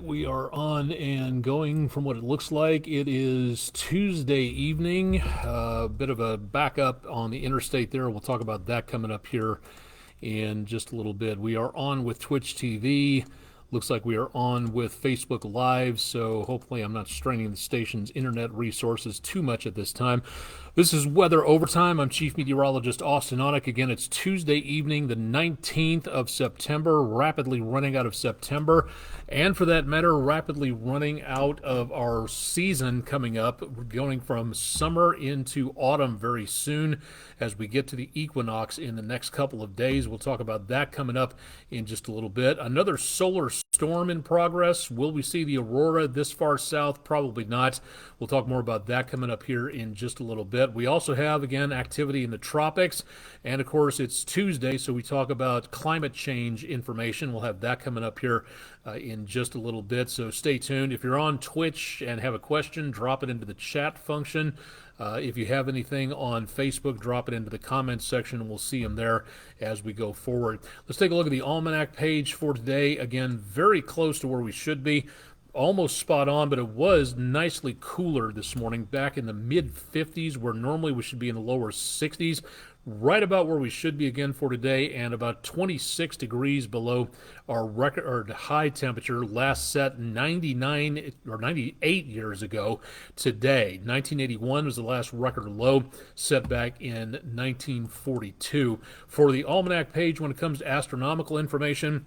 We are on and going from what it looks like. It is Tuesday evening. A bit of a backup on the interstate there. We'll talk about that coming up here in just a little bit. We are on with Twitch TV. Looks like we are on with Facebook Live, so hopefully I'm not straining the station's internet resources too much at this time. This is Weather Overtime. I'm Chief Meteorologist Austin Audick. Again, it's Tuesday evening, the 19th of September, rapidly running out of September, and for that matter, rapidly running out of our season coming up. We're going from summer into autumn very soon as we get to the equinox in the next couple of days. We'll talk about that coming up in just a little bit. Another solar storm in progress. Will we see the aurora this far south? Probably not. We'll talk more about that coming up here in just a little bit. We also have, again, activity in the tropics. And, of course, it's Tuesday, so we talk about climate change information. We'll have that coming up here in just a little bit. So stay tuned. If you're on Twitch and have a question, drop it into the chat function. If you have anything on Facebook, drop it into the comments section, and we'll see them there as we go forward. Let's take a look at the almanac page for today. Again, very close to where we should be. Almost spot on, but it was nicely cooler this morning, back in the mid-50s, where normally we should be in the lower 60s. Right about where we should be again for today, and about 26 degrees below our record or high temperature last set 99 or 98 years ago today. 1981 was the last record low, set back in 1942. For the almanac page, when it comes to astronomical information,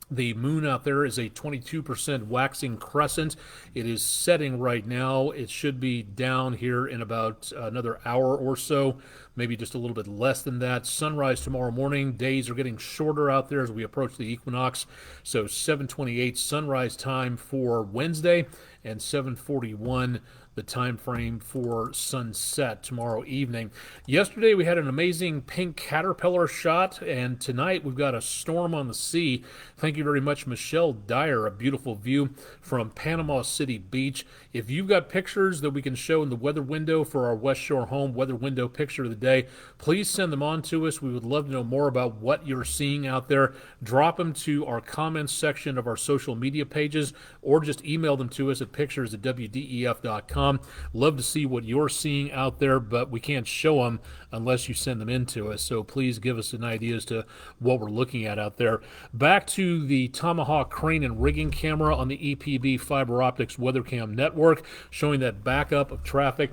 the moon out there is a 22% waxing crescent. It is setting right now. It should be down here in about another hour or so, maybe just a little bit less than that. Sunrise tomorrow morning. Days are getting shorter out there as we approach the equinox. So 7:28 sunrise time for Wednesday and 7:41 the time frame for sunset tomorrow evening. Yesterday we had an amazing pink caterpillar shot, and tonight we've got a storm on the sea. Thank you very much, Michelle Dyer. A beautiful view from Panama City Beach. If you've got pictures that we can show in the weather window for our West Shore Home weather window picture of the day, please send them on to us. We would love to know more about what you're seeing out there. Drop them to our comments section of our social media pages, or just email them to us at pictures@wdef.com. Love to see what you're seeing out there, but we can't show them unless you send them in to us. So please give us an idea as to what we're looking at out there. Back to the Tomahawk crane and rigging camera on the EPB Fiber Optics WeatherCam network, showing that backup of traffic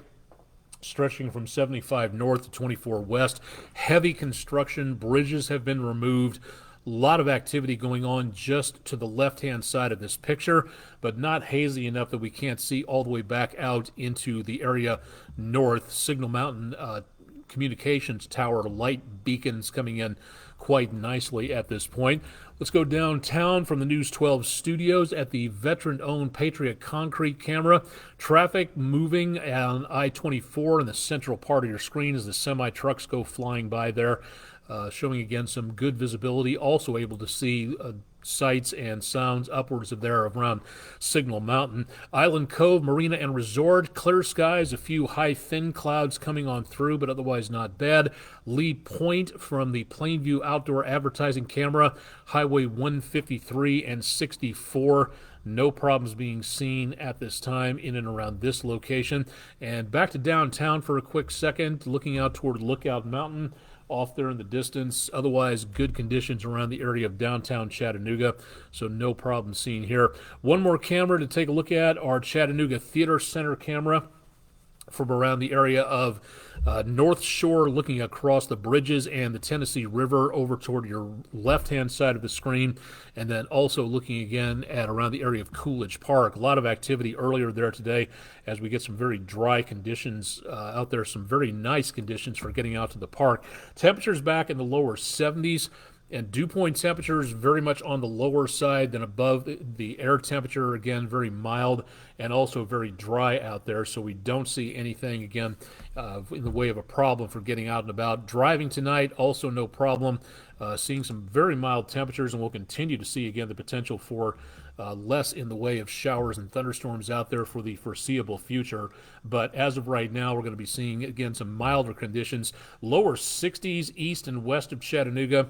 stretching from 75 north to 24 west. Heavy construction, bridges have been removed. A lot of activity going on just to the left-hand side of this picture, but not hazy enough that we can't see all the way back out into the area north. Signal Mountain communications tower light beacons coming in quite nicely at this point. Let's go downtown from the News 12 studios at the veteran-owned Patriot Concrete camera. Traffic moving on I-24 in the central part of your screen as the semi-trucks go flying by there. Showing again some good visibility, also able to see sights and sounds upwards of there around Signal Mountain. Island Cove Marina and Resort, clear skies, a few high thin clouds coming on through, but otherwise not bad. Lee Point from the Plainview Outdoor Advertising Camera, Highway 153 and 64. No problems being seen at this time in and around this location. And back to downtown for a quick second, looking out toward Lookout Mountain off there in the distance. Otherwise, good conditions around the area of downtown Chattanooga, so no problem seen here. One more camera to take a look at, our Chattanooga Theater Center camera from around the area of North Shore, looking across the bridges and the Tennessee River over toward your left-hand side of the screen, and then also looking again at around the area of Coolidge Park. A lot of activity earlier there today as we get some very dry conditions out there, some very nice conditions for getting out to the park. Temperatures back in the lower 70s. And dew point temperatures very much on the lower side than above. The air temperature, again, very mild and also very dry out there, so we don't see anything, again, in the way of a problem for getting out and about. Driving tonight, also no problem. Seeing some very mild temperatures, and we'll continue to see, again, the potential for less in the way of showers and thunderstorms out there for the foreseeable future. But as of right now, we're going to be seeing, again, some milder conditions. Lower 60s east and west of Chattanooga.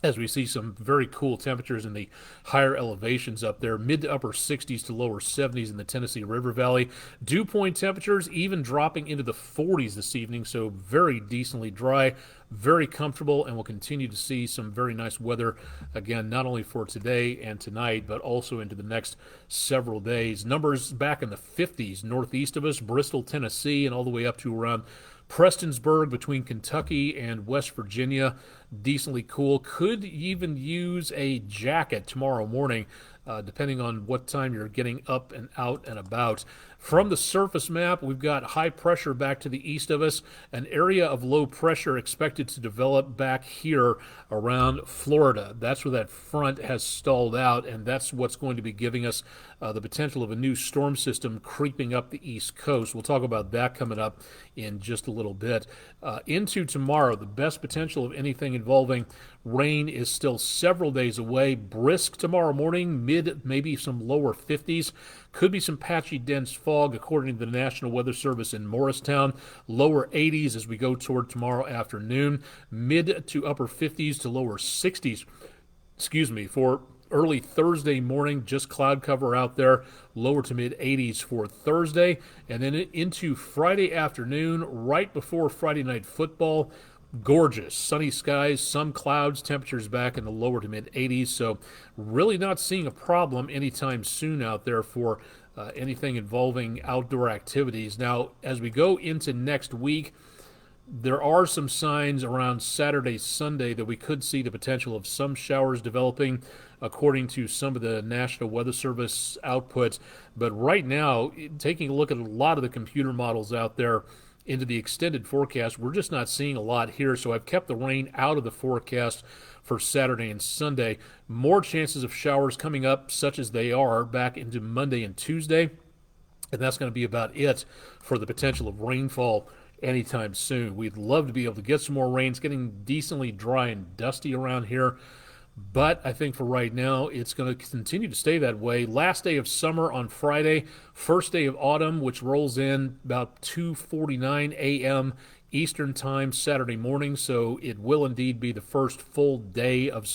as we see some very cool temperatures in the higher elevations up there, mid to upper 60s to lower 70s in the Tennessee River Valley. Dew point temperatures even dropping into the 40s this evening, so very decently dry, very comfortable, and we'll continue to see some very nice weather again, not only for today and tonight, but also into the next several days. Numbers back in the 50s northeast of us, Bristol, Tennessee, and all the way up to around Prestonsburg between Kentucky and West Virginia. Decently cool. Could even use a jacket tomorrow morning, depending on what time you're getting up and out and about. From the surface map, we've got high pressure back to the east of us, an area of low pressure expected to develop back here around Florida. That's where that front has stalled out, and that's what's going to be giving us the potential of a new storm system creeping up the east coast. We'll talk about that coming up in just a little bit. Into tomorrow, the best potential of anything involving rain is still several days away. Brisk tomorrow morning, mid, maybe some lower 50s. Could be some patchy, dense fog, according to the National Weather Service in Morristown. Lower 80s as we go toward tomorrow afternoon. Mid to upper 50s to lower 60s, for early Thursday morning. Just cloud cover out there. Lower to mid 80s for Thursday. And then into Friday afternoon, right before Friday night football. Gorgeous. Sunny skies, some clouds, temperatures back in the lower to mid 80s. So really not seeing a problem anytime soon out there for anything involving outdoor activities. Now, as we go into next week, there are some signs around Saturday, Sunday that we could see the potential of some showers developing according to some of the National Weather Service outputs. But right now, taking a look at a lot of the computer models out there, into the extended forecast, we're just not seeing a lot here, so I've kept the rain out of the forecast for Saturday and Sunday. More chances of showers coming up, such as they are, back into Monday and Tuesday, and that's going to be about it for the potential of rainfall anytime soon. We'd love to be able to get some more rain. It's getting decently dry and dusty around here, but I think for right now, it's going to continue to stay that way. Last day of summer on Friday, first day of autumn, which rolls in about 2:49 a.m. Eastern Time Saturday morning, so it will indeed be the first full day of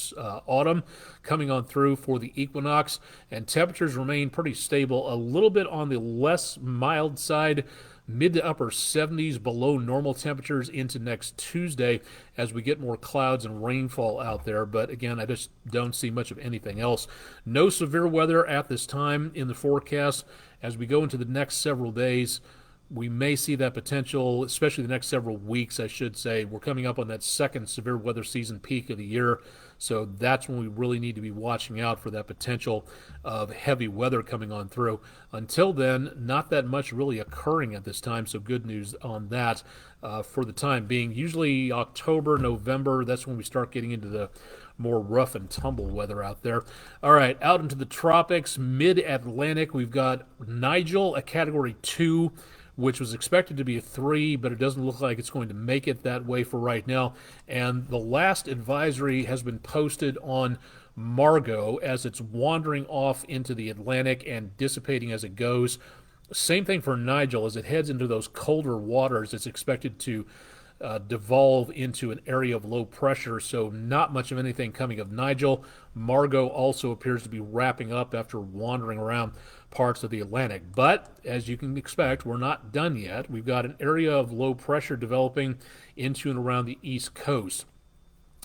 autumn coming on through for the equinox, and temperatures remain pretty stable, a little bit on the less mild side, mid to upper 70s below normal temperatures into next Tuesday as we get more clouds and rainfall out there. But again, I just don't see much of anything else. No severe weather at this time in the forecast. As we go into the next several days, we may see that potential, especially the next several weeks, I should say. We're coming up on that second severe weather season peak of the year, so that's when we really need to be watching out for that potential of heavy weather coming on through. Until then, not that much really occurring at this time, so good news on that for the time being. Usually October, November, that's when we start getting into the more rough and tumble weather out there. All right, out into the tropics, mid-Atlantic, we've got Nigel, a Category 2, which was expected to be a 3, but it doesn't look like it's going to make it that way for right now. And the last advisory has been posted on Margot as it's wandering off into the Atlantic and dissipating as it goes. Same thing for Nigel. As it heads into those colder waters, it's expected to devolve into an area of low pressure, so not much of anything coming of Nigel. Margot also appears to be wrapping up after wandering around parts of the Atlantic. But as you can expect, we're not done yet. We've got an area of low pressure developing into and around the East Coast,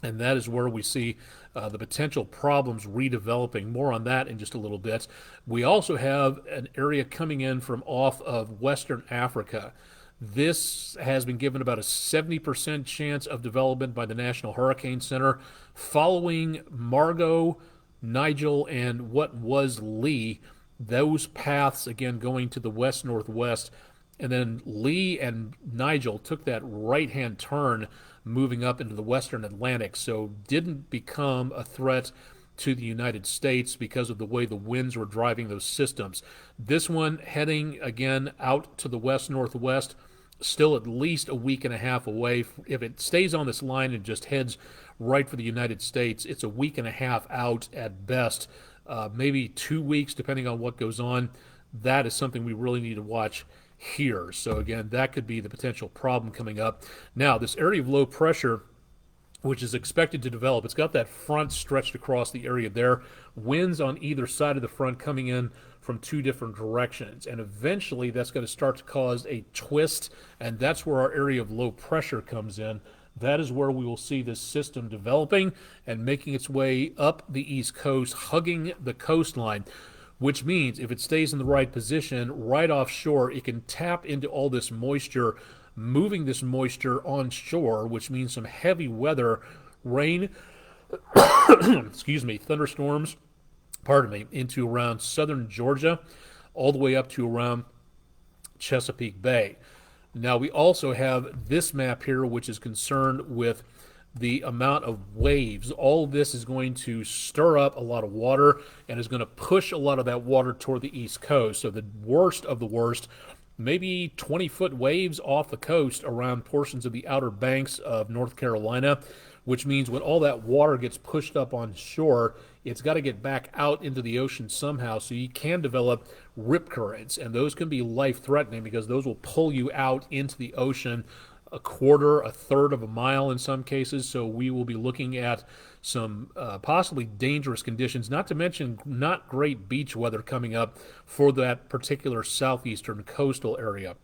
and that is where we see the potential problems redeveloping. More on that in just a little bit. We also have an area coming in from off of Western Africa. This has been given about a 70% chance of development by the National Hurricane Center following Margot, Nigel, and what was Lee. Those paths, again, going to the west-northwest. And then Lee and Nigel took that right-hand turn moving up into the western Atlantic, so didn't become a threat to the United States because of the way the winds were driving those systems. This one heading, again, out to the west-northwest, still at least a week and a half away. If it stays on this line and just heads right for the United States, it's a week and a half out at best, maybe 2 weeks depending on what goes on. That is something we really need to watch here. So again, that could be the potential problem coming up. Now, this area of low pressure which is expected to develop. It's got that front stretched across the area there, winds on either side of the front coming in from two different directions. And eventually that's going to start to cause a twist, and that's where our area of low pressure comes in. That is where we will see this system developing and making its way up the East Coast, hugging the coastline, which means if it stays in the right position right offshore, it can tap into all this moisture, moving this moisture onshore, which means some heavy weather, rain, excuse me, thunderstorms, pardon me, into around southern Georgia, all the way up to around Chesapeake Bay. Now, we also have this map here, which is concerned with the amount of waves. All of this is going to stir up a lot of water and is going to push a lot of that water toward the East Coast. So the worst of the worst, maybe 20-foot waves off the coast around portions of the Outer Banks of North Carolina, which means when all that water gets pushed up on shore, it's got to get back out into the ocean somehow, so you can develop rip currents, and those can be life-threatening because those will pull you out into the ocean a quarter, a third of a mile in some cases. So we will be looking at some possibly dangerous conditions, not to mention not great beach weather coming up for that particular southeastern coastal area.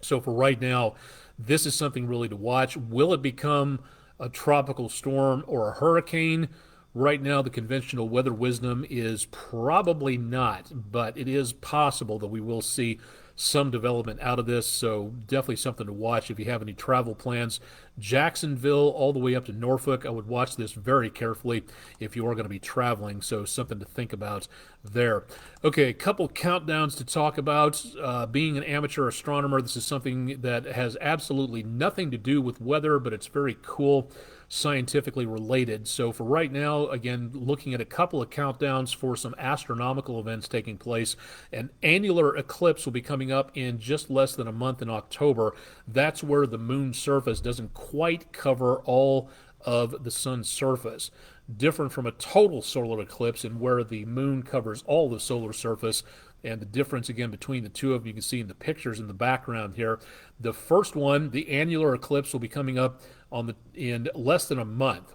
So for right now, this is something really to watch. Will it become a tropical storm or a hurricane? Right now, the conventional weather wisdom is probably not, but it is possible that we will see some development out of this, so definitely something to watch if you have any travel plans. Jacksonville all the way up to Norfolk, I would watch this very carefully if you are going to be traveling, so something to think about there. Okay, a couple countdowns to talk about. Being an amateur astronomer, this is something that has absolutely nothing to do with weather, but it's very cool, scientifically related. So for right now, again, looking at a couple of countdowns for some astronomical events taking place. An annular eclipse will be coming up in just less than a month in October. That's where the moon's surface doesn't quite cover all of the sun's surface. Different from a total solar eclipse, in where the moon covers all the solar surface. And the difference, again, between the two of them, you can see in the pictures in the background here. The first one, the annular eclipse, will be coming up in less than a month.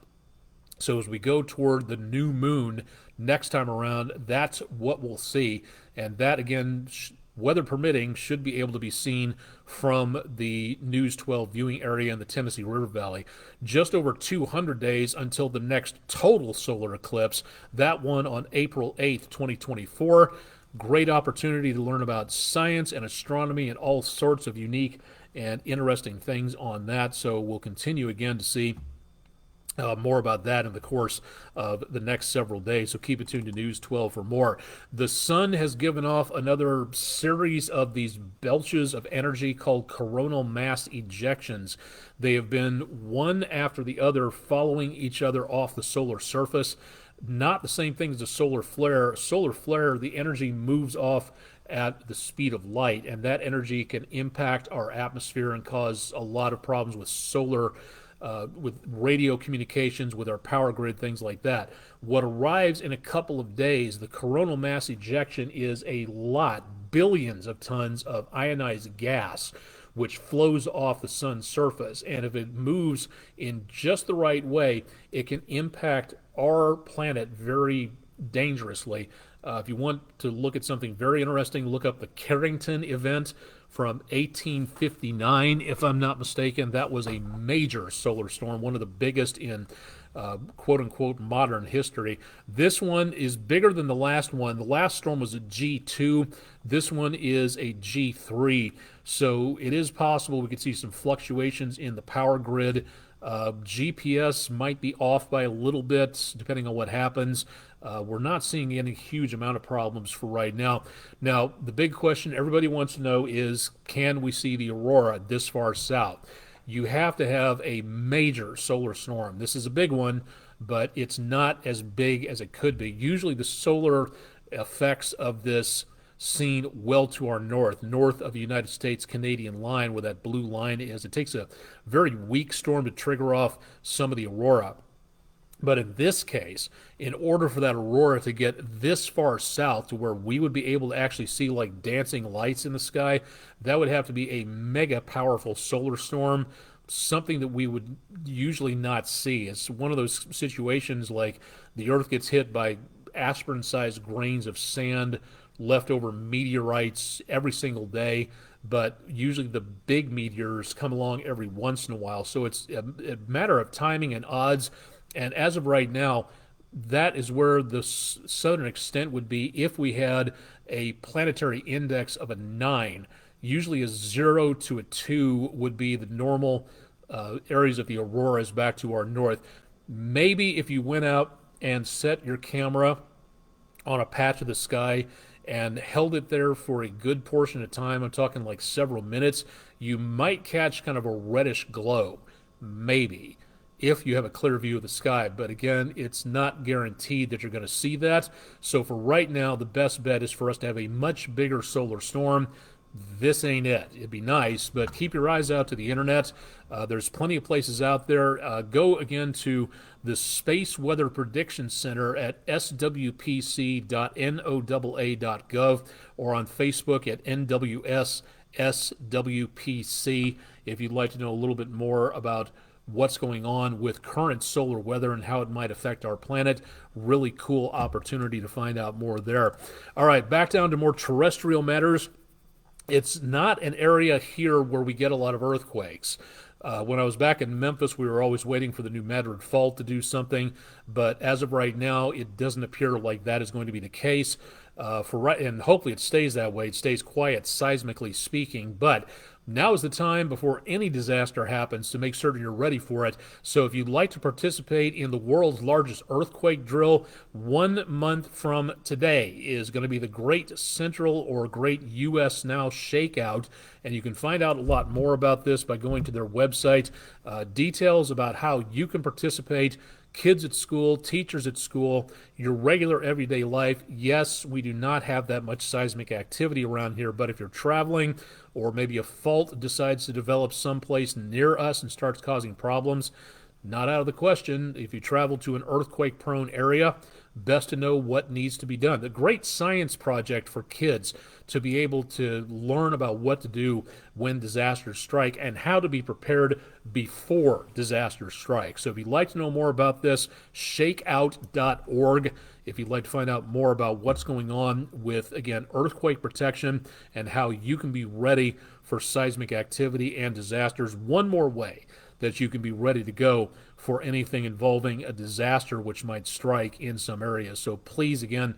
So as we go toward the new moon next time around, that's what we'll see. And that, again, weather permitting, should be able to be seen from the News 12 viewing area in the Tennessee River Valley. Just over 200 days until the next total solar eclipse, that one on April 8th, 2024. Great opportunity to learn about science and astronomy and all sorts of unique and interesting things on that. So we'll continue again to see more about that in the course of the next several days. So keep it tuned to News 12 for more. The sun has given off another series of these belches of energy called coronal mass ejections. They have been one after the other, following each other off the solar surface. Not the same thing as a solar flare. Solar flare, the energy moves off at the speed of light, and that energy can impact our atmosphere and cause a lot of problems with with radio communications, with our power grid, things like that. What arrives in a couple of days, the coronal mass ejection, is a lot, billions of tons of ionized gas, which flows off the sun's surface. And if it moves in just the right way, it can impact our planet very dangerously. If you want to look at something very interesting, look up the Carrington event from 1859, if I'm not mistaken. That was a major solar storm, one of the biggest in quote-unquote modern history. This one is bigger than the last one. The last storm was a G2. This one is a G3. So it is possible we could see some fluctuations in the power grid. GPS might be off by a little bit, depending on what happens. We're not seeing any huge amount of problems for right now. Now, the big question everybody wants to know is, can we see the aurora this far south? You have to have a major solar storm. This is a big one, but it's not as big as it could be. Usually the solar effects of this seen well to our north of the United States-Canadian line, where that blue line is. It takes a very weak storm to trigger off some of the aurora. But in this case, in order for that aurora to get this far south to where we would be able to actually see like dancing lights in the sky, that would have to be a mega powerful solar storm, something that we would usually not see. It's one of those situations like the Earth gets hit by aspirin-sized grains of sand, leftover meteorites every single day, but usually the big meteors come along every once in a while. So it's a matter of timing and odds. And as of right now, that is where the southern extent would be if we had a planetary index of a 9. Usually a 0 to a 2 would be the normal areas of the auroras back to our north. Maybe if you went out and set your camera on a patch of the sky and held it there for a good portion of time, I'm talking like several minutes, you might catch kind of a reddish glow. Maybe if you have a clear view of the sky. But again, it's not guaranteed that you're going to see that. So for right now, the best bet is for us to have a much bigger solar storm. This ain't it. It'd be nice, but keep your eyes out to the internet. There's plenty of places out there. Go again to the Space Weather Prediction Center at swpc.noaa.gov or on Facebook at NWS-SWPC if you'd like to know a little bit more about what's going on with current solar weather and how it might affect our planet. Really cool opportunity to find out more there. All right, back down to more terrestrial matters. It's not an area here where we get a lot of earthquakes. When I was back in Memphis, we were always waiting for the New Madrid Fault to do something, but as of right now, it doesn't appear like that is going to be the case. And hopefully it stays that way. It stays quiet, seismically speaking, but now is the time before any disaster happens to make certain you're ready for it. So if you'd like to participate in the world's largest earthquake drill, 1 month from today is going to be the Great Central or Great U.S. Now Shakeout. And you can find out a lot more about this by going to their website. Details about how you can participate, kids at school, teachers at school, your regular everyday life. Yes, we do not have that much seismic activity around here, but if you're traveling or maybe a fault decides to develop someplace near us and starts causing problems, not out of the question. If you travel to an earthquake-prone area, best to know what needs to be done. A great science project for kids to be able to learn about what to do when disasters strike and how to be prepared before disasters strike. So if you'd like to know more about this, shakeout.org. If you'd like to find out more about what's going on with, again, earthquake protection and how you can be ready for seismic activity and disasters, one more way that you can be ready to go for anything involving a disaster which might strike in some areas. So please, again,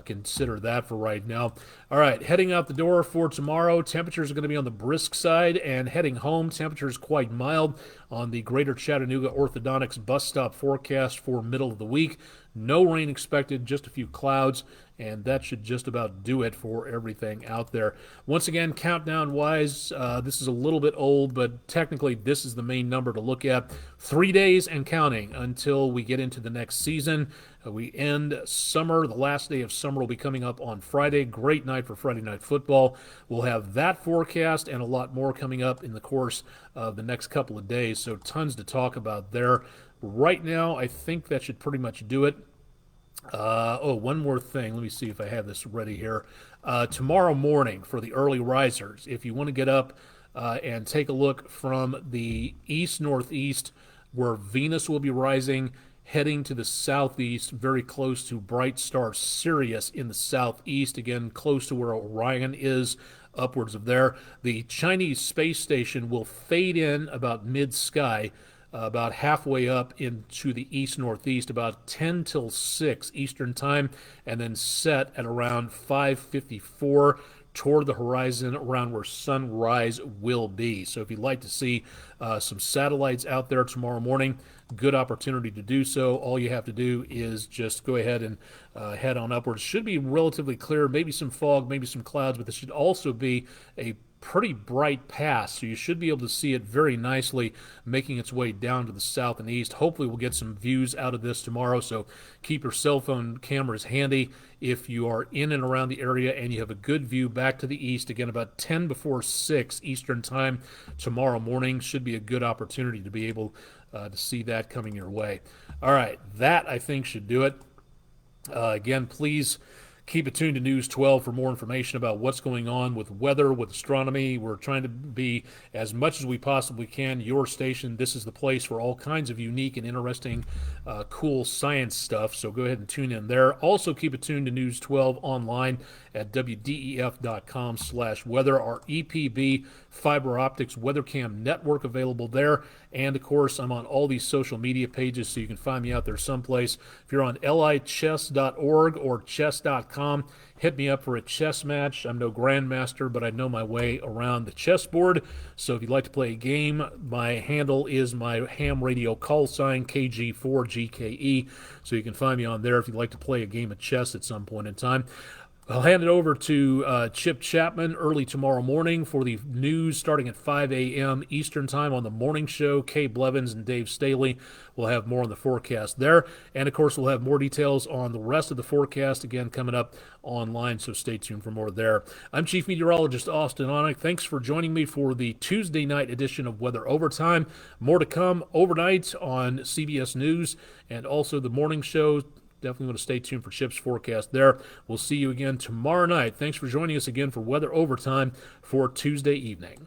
consider that for right now. All right, heading out the door for tomorrow, temperatures are going to be on the brisk side, and heading home, temperatures quite mild on the Greater Chattanooga Orthodontics bus stop forecast for middle of the week. No rain expected, just a few clouds, and that should just about do it for everything out there. Once again, countdown-wise, this is a little bit old, but technically this is the main number to look at. 3 days and counting until we get into the next season. We end summer. The last day of summer will be coming up on Friday. Great night for Friday Night Football. We'll have that forecast and a lot more coming up in the course of the next couple of days, so tons to talk about there. Right now, I think that should pretty much do it. One more thing. Let me see if I have this ready here. Tomorrow morning for the early risers, if you want to get up and take a look from the east-northeast where Venus will be rising, heading to the southeast, very close to bright star Sirius in the southeast, again, close to where Orion is, upwards of there. The Chinese space station will fade in about mid-sky, about halfway up into the east-northeast, about 10 till 6 Eastern Time, and then set at around 5:54 toward the horizon around where sunrise will be. So if you'd like to see some satellites out there tomorrow morning, good opportunity to do so. All you have to do is just go ahead and head on upwards. Should be relatively clear, maybe some fog, maybe some clouds, but this should also be a pretty bright pass, so you should be able to see it very nicely making its way down to the south and east. Hopefully we'll get some views out of this tomorrow, so keep your cell phone cameras handy if you are in and around the area and you have a good view back to the east. Again, about 10 before 6 Eastern Time tomorrow morning should be a good opportunity to be able to see that coming your way. All right, that I think should do it. Again, please Keep it tuned to News 12 for more information about what's going on with weather, with astronomy. We're trying to be, as much as we possibly can, your station. This is the place for all kinds of unique and interesting, cool science stuff. So go ahead and tune in there. Also, keep it tuned to News 12 online at wdef.com/weather. Our EPB fiber optics weathercam network available there. And of course, I'm on all these social media pages, so you can find me out there someplace. If you're on lichess.org or chess.com, hit me up for a chess match. I'm no grandmaster, but I know my way around the chessboard. So if you'd like to play a game, my handle is my ham radio call sign, KG4GKE. So you can find me on there if you'd like to play a game of chess at some point in time. I'll hand it over to Chip Chapman early tomorrow morning for the news starting at 5 a.m. Eastern Time on the morning show. Kay Blevins and Dave Staley will have more on the forecast there. And, of course, we'll have more details on the rest of the forecast, again, coming up online, so stay tuned for more there. I'm Chief Meteorologist Austin Onek. Thanks for joining me for the Tuesday night edition of Weather Overtime. More to come overnight on CBS News and also the morning show. Definitely want to stay tuned for Chip's forecast there. We'll see you again tomorrow night. Thanks for joining us again for Weather Overtime for Tuesday evening.